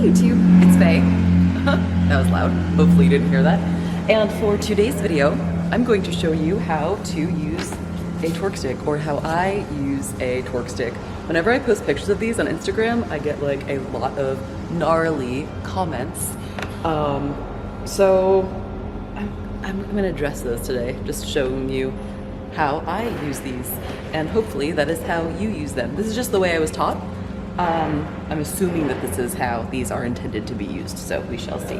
YouTube, it's Faye. That was loud. Hopefully you didn't hear that. And for today's video, I'm going to show you how to use a torque stick, or how I use a torque stick. Whenever I post pictures of these on Instagram, I get like a lot of gnarly comments. So I'm gonna address those today, just showing you how I use these, and hopefully that is how you use them. This is just the way I was taught. I'm assuming that this is how these are intended to be used, so we shall see.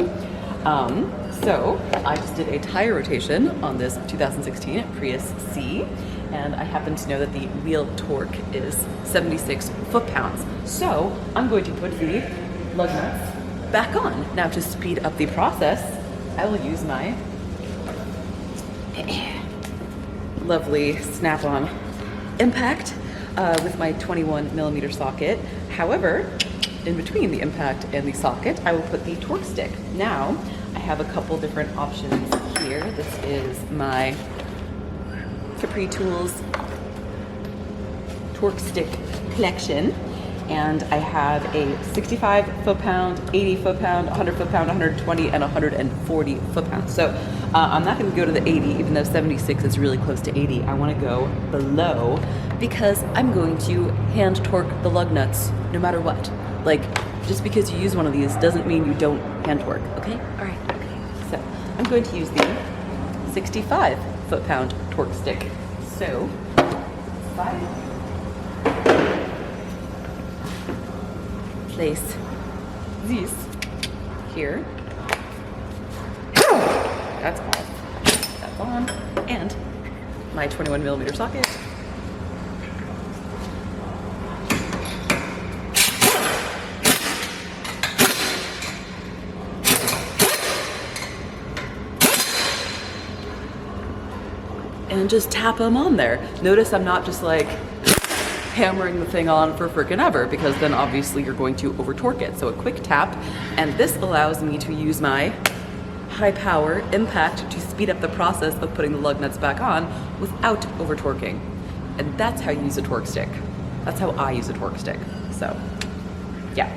So I just did a tire rotation on this 2016 Prius C, and I happen to know that the wheel torque is 76 foot-pounds. So I'm going to put the lug nuts back on. Now, to speed up the process, I will use my lovely snap-on impact with my 21mm socket. However, in between the impact and the socket, I will put the torque stick. Now, I have a couple different options here. This is my Capri Tools torque stick collection, and I have a 65 foot-pound, 80 foot-pound, 100 foot-pound, 120, and 140 foot-pounds. So I'm not going to go to the 80, even though 76 is really close to 80. I want to go below because I'm going to hand torque the lug nuts no matter what. Like, just because you use one of these doesn't mean you don't hand torque, okay? All right, okay. So I'm going to use the 65 foot-pound torque stick. So, place these here. That's off. That's on. And my 21mm socket. And just tap them on there. Notice I'm not just like hammering the thing on for frickin' ever, because then obviously you're going to over torque it. So a quick tap, and this allows me to use my high power impact to speed up the process of putting the lug nuts back on without over torquing. And that's how you use a torque stick. That's how I use a torque stick. So, yeah.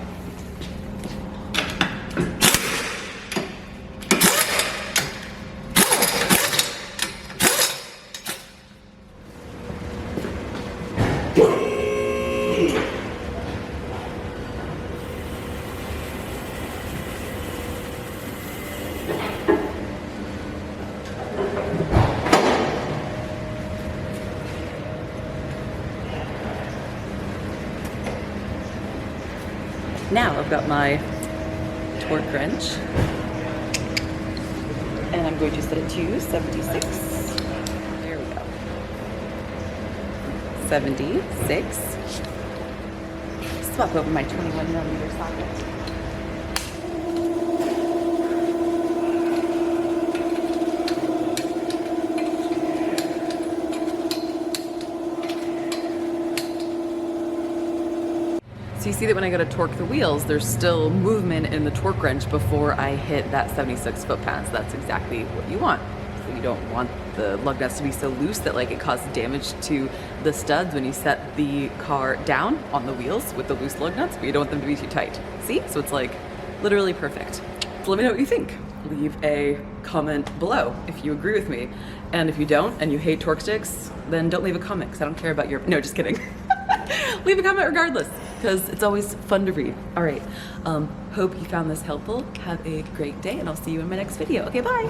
Now I've got my torque wrench, and I'm going to set it to 76. There we go. 76. Swap over my 21mm socket. So you see that when I go to torque the wheels, there's still movement in the torque wrench before I hit that 76 foot-pounds. That's exactly what you want. So you don't want the lug nuts to be so loose that like it causes damage to the studs when you set the car down on the wheels with the loose lug nuts, but you don't want them to be too tight. See? So it's like literally perfect. So let me know what you think. Leave a comment below if you agree with me. And if you don't, and you hate torque sticks, then don't leave a comment, because I don't care about your, no, just kidding. Leave a comment regardless, because it's always fun to read. All right, hope you found this helpful. Have a great day, and I'll see you in my next video. Okay, bye.